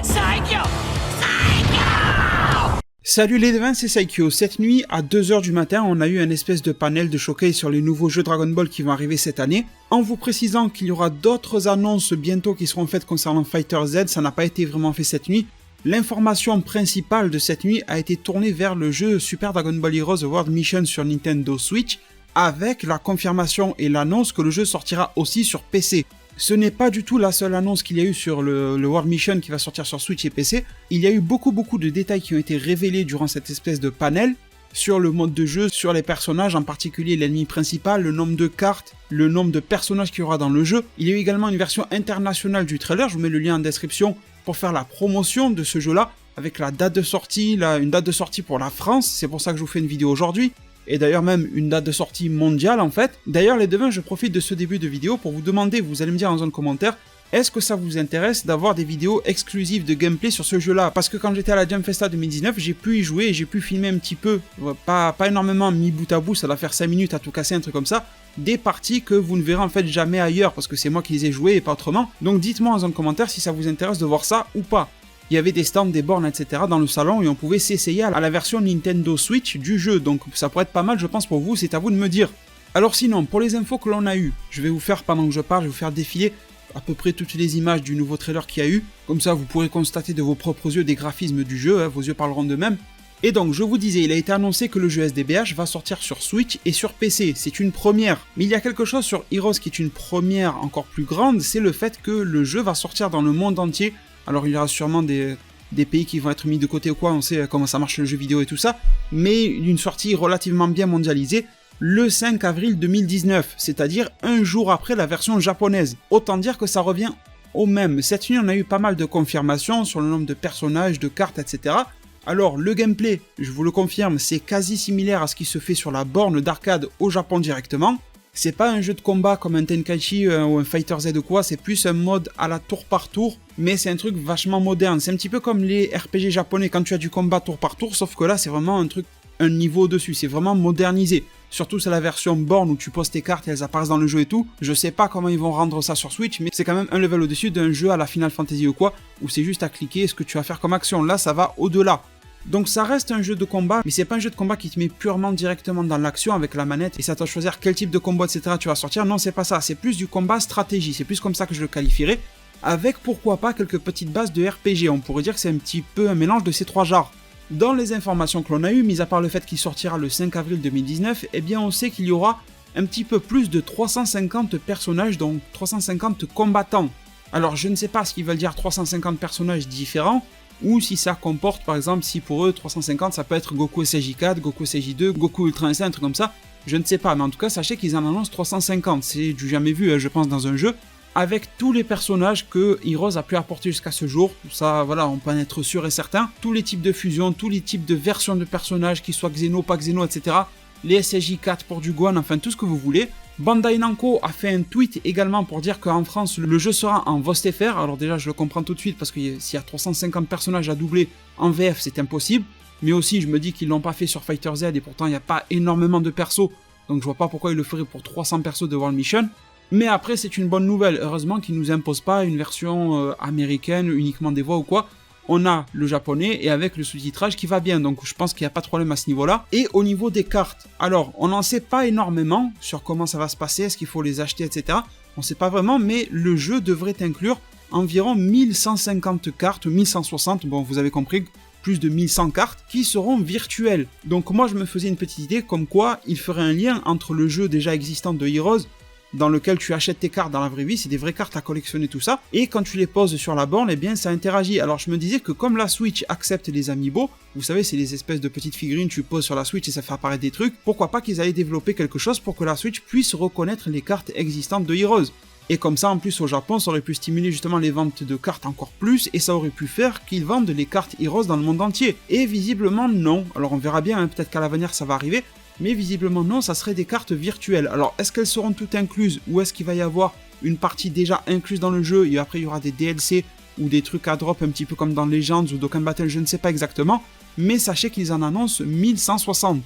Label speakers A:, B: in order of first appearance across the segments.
A: Saikyo!
B: Salut les devins, c'est Saikyo. Cette nuit, à 2h du matin, on a eu un espèce de panel de showcase sur les nouveaux jeux Dragon Ball qui vont arriver cette année. En vous précisant qu'il y aura d'autres annonces bientôt qui seront faites concernant Fighter Z, ça n'a pas été vraiment fait cette nuit. L'information principale de cette nuit a été tournée vers le jeu Super Dragon Ball Heroes World Mission sur Nintendo Switch, avec la confirmation et l'annonce que le jeu sortira aussi sur PC. Ce n'est pas du tout la seule annonce qu'il y a eu sur le World Mission qui va sortir sur Switch et PC. Il y a eu beaucoup de détails qui ont été révélés durant cette espèce de panel sur le mode de jeu, sur les personnages, en particulier l'ennemi principal, le nombre de cartes, le nombre de personnages qu'il y aura dans le jeu. Il y a eu également une version internationale du trailer, je vous mets le lien en description pour faire la promotion de ce jeu-là, avec la date de sortie, une date de sortie pour la France, c'est pour ça que je vous fais une vidéo aujourd'hui. Et d'ailleurs même une date de sortie mondiale en fait. D'ailleurs les devins, je profite de ce début de vidéo pour vous demander, vous allez me dire en zone commentaire, est-ce que ça vous intéresse d'avoir des vidéos exclusives de gameplay sur ce jeu-là? Parce que quand j'étais à la Jam Festa 2019, j'ai pu y jouer et j'ai pu filmer un petit peu, pas énormément mis bout à bout, ça va faire 5 minutes à tout casser, un truc comme ça, des parties que vous ne verrez en fait jamais ailleurs, parce que c'est moi qui les ai jouées et pas autrement. Donc dites-moi en zone commentaire si ça vous intéresse de voir ça ou pas. Il y avait des stands, des bornes, etc. dans le salon et on pouvait s'essayer à la version Nintendo Switch du jeu. Donc ça pourrait être pas mal, je pense, pour vous, c'est à vous de me dire. Alors sinon, pour les infos que l'on a eues, je vais vous faire, pendant que je parle, je vais vous faire défiler à peu près toutes les images du nouveau trailer qu'il y a eu. Comme ça, vous pourrez constater de vos propres yeux des graphismes du jeu, hein, vos yeux parleront d'eux-mêmes. Et donc, je vous disais, il a été annoncé que le jeu SDBH va sortir sur Switch et sur PC. C'est une première. Mais il y a quelque chose sur Heroes qui est une première encore plus grande, c'est le fait que le jeu va sortir dans le monde entier. Alors il y aura sûrement des pays qui vont être mis de côté ou quoi, on sait comment ça marche le jeu vidéo et tout ça, mais une sortie relativement bien mondialisée le 5 avril 2019, c'est-à-dire un jour après la version japonaise. Autant dire que ça revient au même. Cette nuit on a eu pas mal de confirmations sur le nombre de personnages, de cartes, etc. Alors le gameplay, je vous le confirme, c'est quasi similaire à ce qui se fait sur la borne d'arcade au Japon directement. C'est pas un jeu de combat comme un Tenkaichi ou un Fighter Z ou quoi, c'est plus un mode à la tour par tour, mais c'est un truc vachement moderne. C'est un petit peu comme les RPG japonais quand tu as du combat tour par tour, sauf que là c'est vraiment un niveau au-dessus, c'est vraiment modernisé. Surtout c'est la version borne où tu poses tes cartes et elles apparaissent dans le jeu et tout. Je sais pas comment ils vont rendre ça sur Switch, mais c'est quand même un level au-dessus d'un jeu à la Final Fantasy ou quoi, où c'est juste à cliquer ce que tu vas faire comme action. Là ça va au-delà. Donc ça reste un jeu de combat, mais c'est pas un jeu de combat qui te met purement directement dans l'action avec la manette et ça te choisir quel type de combo etc. tu vas sortir. Non, c'est pas ça, c'est plus du combat stratégie, c'est plus comme ça que je le qualifierais, avec pourquoi pas quelques petites bases de RPG. On pourrait dire que c'est un petit peu un mélange de ces trois genres. Dans les informations que l'on a eues, mis à part le fait qu'il sortira le 5 avril 2019, eh bien on sait qu'il y aura un petit peu plus de 350 personnages, donc 350 combattants. Alors je ne sais pas ce qu'ils veulent dire 350 personnages différents, ou si ça comporte par exemple, si pour eux 350 ça peut être Goku SJ4, Goku SJ2, Goku Ultra Instinct, un truc comme ça, je ne sais pas, mais en tout cas sachez qu'ils en annoncent 350, c'est du jamais vu je pense dans un jeu, avec tous les personnages que Heroes a pu apporter jusqu'à ce jour, ça voilà on peut en être sûr et certain, tous les types de fusions, tous les types de versions de personnages, qu'ils soient Xeno, pas Xeno, etc., les SJ4 pour du Gohan, enfin tout ce que vous voulez. Bandai Namco a fait un tweet également pour dire qu'en France le jeu sera en VOST-FR, alors déjà je le comprends tout de suite parce que s'il y a 350 personnages à doubler en VF c'est impossible, mais aussi je me dis qu'ils l'ont pas fait sur Fighter Z et pourtant il n'y a pas énormément de persos, donc je vois pas pourquoi ils le feraient pour 300 persos de World Mission, mais après c'est une bonne nouvelle, heureusement qu'ils nous imposent pas une version américaine uniquement des voix ou quoi. On a le japonais et avec le sous-titrage qui va bien, donc je pense qu'il n'y a pas de problème à ce niveau-là. Et au niveau des cartes, alors on n'en sait pas énormément sur comment ça va se passer, est-ce qu'il faut les acheter, etc. On ne sait pas vraiment, mais le jeu devrait inclure environ 1150 cartes, 1160, bon vous avez compris, plus de 1100 cartes qui seront virtuelles. Donc moi je me faisais une petite idée comme quoi il ferait un lien entre le jeu déjà existant de Heroes, dans lequel tu achètes tes cartes dans la vraie vie, c'est des vraies cartes à collectionner tout ça, et quand tu les poses sur la borne, eh bien ça interagit. Alors je me disais que comme la Switch accepte les amiibo, vous savez c'est les espèces de petites figurines, tu poses sur la Switch et ça fait apparaître des trucs, pourquoi pas qu'ils allaient développer quelque chose pour que la Switch puisse reconnaître les cartes existantes de Heroes. Et comme ça en plus au Japon, ça aurait pu stimuler justement les ventes de cartes encore plus, et ça aurait pu faire qu'ils vendent les cartes Heroes dans le monde entier. Et visiblement non, alors on verra bien, hein, peut-être qu'à l'avenir ça va arriver, mais visiblement non, ça serait des cartes virtuelles. Alors est-ce qu'elles seront toutes incluses ou est-ce qu'il va y avoir une partie déjà incluse dans le jeu et après il y aura des DLC ou des trucs à drop un petit peu comme dans Legends ou Dokkan Battle, je ne sais pas exactement, mais sachez qu'ils en annoncent 1160.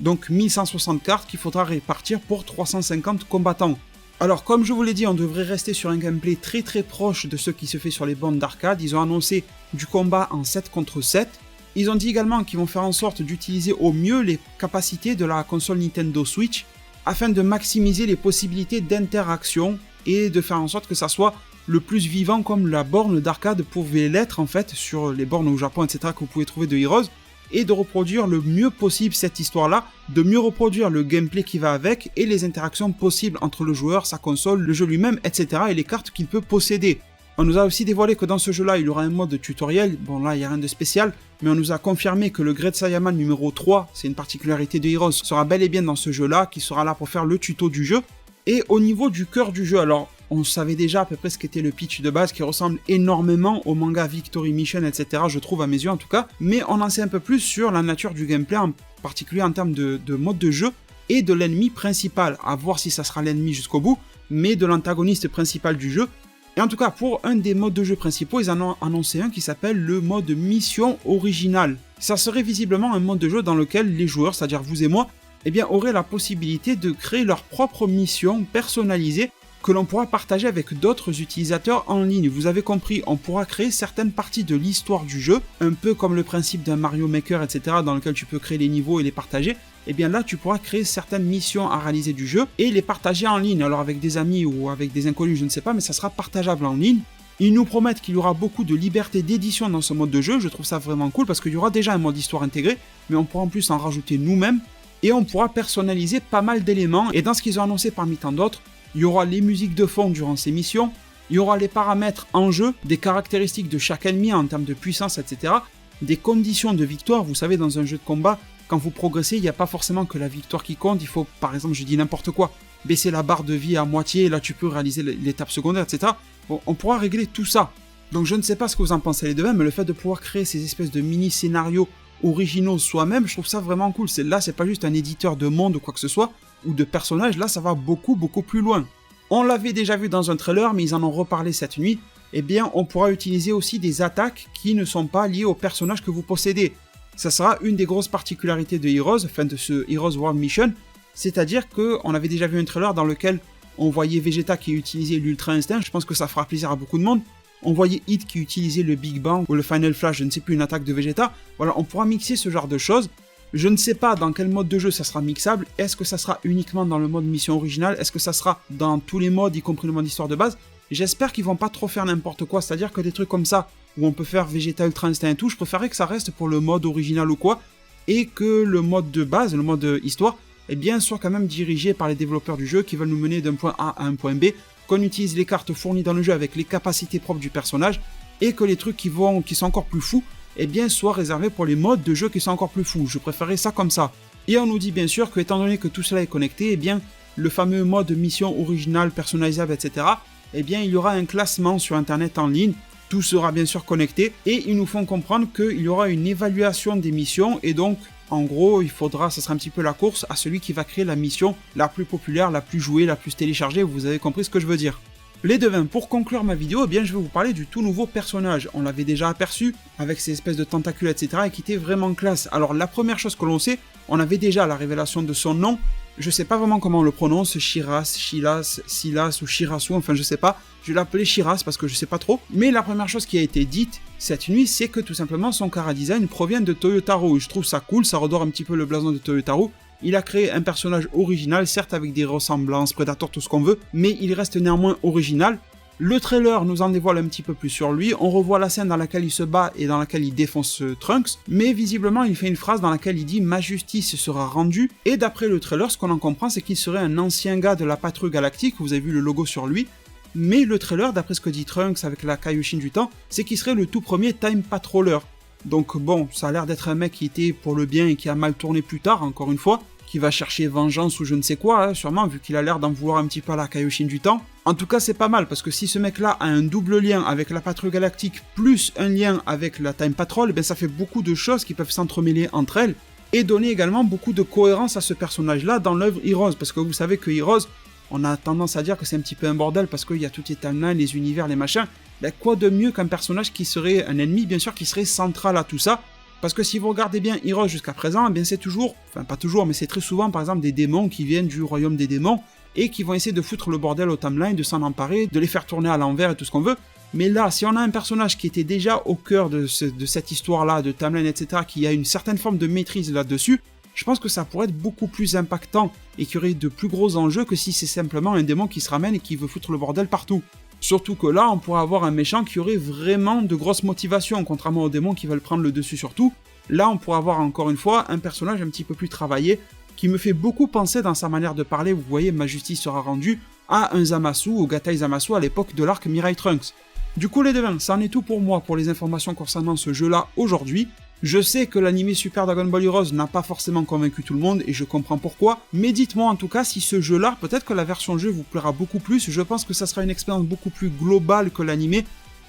B: Donc 1160 cartes qu'il faudra répartir pour 350 combattants. Alors comme je vous l'ai dit, on devrait rester sur un gameplay très très proche de ce qui se fait sur les bornes d'arcade. Ils ont annoncé du combat en 7 contre 7. Ils ont dit également qu'ils vont faire en sorte d'utiliser au mieux les capacités de la console Nintendo Switch afin de maximiser les possibilités d'interaction et de faire en sorte que ça soit le plus vivant comme la borne d'arcade pouvait l'être en fait sur les bornes au Japon, etc. que vous pouvez trouver de Heroes, et de reproduire le mieux possible cette histoire-là, de mieux reproduire le gameplay qui va avec et les interactions possibles entre le joueur, sa console, le jeu lui-même, etc. et les cartes qu'il peut posséder. On nous a aussi dévoilé que dans ce jeu-là, il y aura un mode tutoriel. Bon là, il n'y a rien de spécial, mais on nous a confirmé que le Great Saiyaman numéro 3, c'est une particularité de Heroes, sera bel et bien dans ce jeu-là, qui sera là pour faire le tuto du jeu. Et au niveau du cœur du jeu, alors on savait déjà à peu près ce qu'était le pitch de base, qui ressemble énormément au manga Victory Mission, etc. je trouve à mes yeux en tout cas, mais on en sait un peu plus sur la nature du gameplay, en particulier en termes de mode de jeu, et de l'ennemi principal, à voir si ça sera l'ennemi jusqu'au bout, mais de l'antagoniste principal du jeu. Et en tout cas, pour un des modes de jeu principaux, ils en ont annoncé un qui s'appelle le mode mission original. Ça serait visiblement un mode de jeu dans lequel les joueurs, c'est-à-dire vous et moi, eh bien, auraient la possibilité de créer leur propre mission personnalisée que l'on pourra partager avec d'autres utilisateurs en ligne. Vous avez compris, on pourra créer certaines parties de l'histoire du jeu, un peu comme le principe d'un Mario Maker, etc., dans lequel tu peux créer les niveaux et les partager. Et bien là, tu pourras créer certaines missions à réaliser du jeu et les partager en ligne. Alors avec des amis ou avec des inconnus, je ne sais pas, mais ça sera partageable en ligne. Ils nous promettent qu'il y aura beaucoup de liberté d'édition dans ce mode de jeu. Je trouve ça vraiment cool parce qu'il y aura déjà un mode histoire intégré, mais on pourra en plus en rajouter nous-mêmes. Et on pourra personnaliser pas mal d'éléments. Et dans ce qu'ils ont annoncé parmi tant d'autres, il y aura les musiques de fond durant ces missions, il y aura les paramètres en jeu, des caractéristiques de chaque ennemi en termes de puissance, etc. Des conditions de victoire. Vous savez, dans un jeu de combat, quand vous progressez, il n'y a pas forcément que la victoire qui compte. Il faut, par exemple, je dis n'importe quoi, baisser la barre de vie à moitié, et là tu peux réaliser l'étape secondaire, etc. Bon, on pourra régler tout ça. Donc je ne sais pas ce que vous en pensez les deux, mais le fait de pouvoir créer ces espèces de mini-scénarios originaux soi-même, je trouve ça vraiment cool. Là, c'est pas juste un éditeur de monde ou quoi que ce soit, ou de personnages, là ça va beaucoup plus loin. On l'avait déjà vu dans un trailer, mais ils en ont reparlé cette nuit. Eh bien, on pourra utiliser aussi des attaques qui ne sont pas liées au personnage que vous possédez. Ça sera une des grosses particularités de Heroes, enfin de ce Heroes World Mission, c'est-à-dire qu'on avait déjà vu un trailer dans lequel on voyait Vegeta qui utilisait l'Ultra Instinct, je pense que ça fera plaisir à beaucoup de monde. On voyait Hit qui utilisait le Big Bang ou le Final Flash, je ne sais plus, une attaque de Vegeta. Voilà, on pourra mixer ce genre de choses. Je ne sais pas dans quel mode de jeu ça sera mixable. Est-ce que ça sera uniquement dans le mode mission originale? Est-ce que ça sera dans tous les modes, y compris le mode histoire de base? J'espère qu'ils vont pas trop faire n'importe quoi, c'est-à-dire que des trucs comme ça, où on peut faire Vegeta Ultra Instinct et tout, je préférerais que ça reste pour le mode original ou quoi, et que le mode de base, le mode histoire, eh bien, soit quand même dirigé par les développeurs du jeu qui veulent nous mener d'un point A à un point B, qu'on utilise les cartes fournies dans le jeu avec les capacités propres du personnage, et que les trucs qui sont encore plus fous, eh bien, soient réservés pour les modes de jeu qui sont encore plus fous. Je préférerais ça comme ça. Et on nous dit bien sûr que, étant donné que tout cela est connecté, eh bien, le fameux mode mission original, personnalisable, etc., eh bien, il y aura un classement sur Internet en ligne. Tout sera bien sûr connecté, et ils nous font comprendre qu'il y aura une évaluation des missions, et donc, en gros, ça sera un petit peu la course à celui qui va créer la mission la plus populaire, la plus jouée, la plus téléchargée, vous avez compris ce que je veux dire. Les devins, pour conclure ma vidéo, eh bien, je vais vous parler du tout nouveau personnage. On l'avait déjà aperçu, avec ces espèces de tentacules, etc., et qui était vraiment classe. Alors, la première chose que l'on sait, on avait déjà la révélation de son nom. Je sais pas vraiment comment on le prononce, Shiras, Shilas, Silas ou Shirasu, enfin je sais pas. Je vais l'appeler Shiras parce que je sais pas trop. Mais la première chose qui a été dite cette nuit, c'est que tout simplement son chara-design provient de Toyotaro. Et je trouve ça cool, ça redore un petit peu le blason de Toyotaro. Il a créé un personnage original, certes avec des ressemblances, Predator, tout ce qu'on veut, mais il reste néanmoins original. Le trailer nous en dévoile un petit peu plus sur lui, on revoit la scène dans laquelle il se bat et dans laquelle il défonce Trunks, mais visiblement il fait une phrase dans laquelle il dit « Ma justice sera rendue », et d'après le trailer, ce qu'on en comprend, c'est qu'il serait un ancien gars de la patrouille galactique, vous avez vu le logo sur lui, mais le trailer, d'après ce que dit Trunks avec la Kaioshin du temps, c'est qu'il serait le tout premier Time Patroller. Donc bon, ça a l'air d'être un mec qui était pour le bien et qui a mal tourné plus tard, encore une fois, qui va chercher vengeance ou je ne sais quoi, sûrement, vu qu'il a l'air d'en vouloir un petit peu à la Kaioshin du temps. En tout cas, c'est pas mal, parce que si ce mec-là a un double lien avec la patrouille galactique, plus un lien avec la Time Patrol, ben ça fait beaucoup de choses qui peuvent s'entremêler entre elles, et donner également beaucoup de cohérence à ce personnage-là dans l'œuvre Heroes, parce que vous savez que Heroes, on a tendance à dire que c'est un petit peu un bordel, parce qu'il y a toutes les timelines, les univers, les machins. Ben quoi de mieux qu'un personnage qui serait un ennemi, bien sûr, qui serait central à tout ça. Parce que si vous regardez bien Heroes jusqu'à présent, eh bien c'est toujours, enfin pas toujours, mais c'est très souvent par exemple des démons qui viennent du royaume des démons, et qui vont essayer de foutre le bordel au timeline, de s'en emparer, de les faire tourner à l'envers et tout ce qu'on veut. Mais là, si on a un personnage qui était déjà au cœur de cette histoire-là, de timeline, etc., qui a une certaine forme de maîtrise là-dessus, je pense que ça pourrait être beaucoup plus impactant et qu'il y aurait de plus gros enjeux que si c'est simplement un démon qui se ramène et qui veut foutre le bordel partout. Surtout que là, on pourrait avoir un méchant qui aurait vraiment de grosses motivations, contrairement aux démons qui veulent prendre le dessus sur tout. Là, on pourrait avoir encore une fois un personnage un petit peu plus travaillé, qui me fait beaucoup penser dans sa manière de parler, vous voyez, ma justice sera rendue, à un Zamasu, au Gatai Zamasu à l'époque de l'arc Mirai Trunks. Du coup les devins, ça en est tout pour moi pour les informations concernant ce jeu-là aujourd'hui. Je sais que l'anime Super Dragon Ball Heroes n'a pas forcément convaincu tout le monde et je comprends pourquoi, mais dites-moi en tout cas si ce jeu-là, peut-être que la version jeu vous plaira beaucoup plus, je pense que ça sera une expérience beaucoup plus globale que l'anime.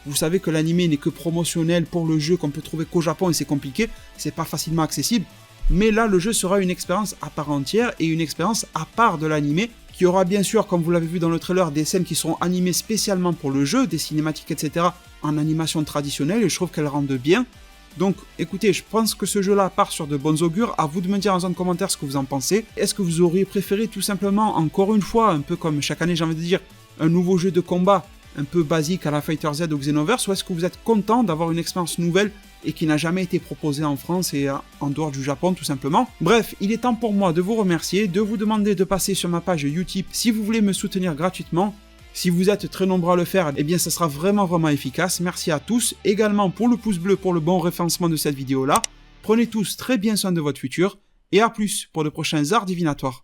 B: Vous savez que l'anime n'est que promotionnel pour le jeu qu'on peut trouver qu'au Japon et c'est compliqué, c'est pas facilement accessible. Mais là, le jeu sera une expérience à part entière et une expérience à part de l'anime, qui aura bien sûr, comme vous l'avez vu dans le trailer, des scènes qui seront animées spécialement pour le jeu, des cinématiques, etc. en animation traditionnelle, et je trouve qu'elles rendent bien. Donc, écoutez, je pense que ce jeu-là part sur de bonnes augures, à vous de me dire en zone commentaire ce que vous en pensez. Est-ce que vous auriez préféré tout simplement, encore une fois, un peu comme chaque année j'ai envie de dire, un nouveau jeu de combat un peu basique à la Fighter Z ou Xenoverse, ou est-ce que vous êtes content d'avoir une expérience nouvelle et qui n'a jamais été proposée en France et en dehors du Japon tout simplement. Bref, il est temps pour moi de vous remercier, de vous demander de passer sur ma page Utip si vous voulez me soutenir gratuitement. Si vous êtes très nombreux à le faire, eh bien ça sera vraiment efficace. Merci à tous, également pour le pouce bleu pour le bon référencement de cette vidéo là. Prenez tous très bien soin de votre futur, et à plus pour de prochains arts divinatoires.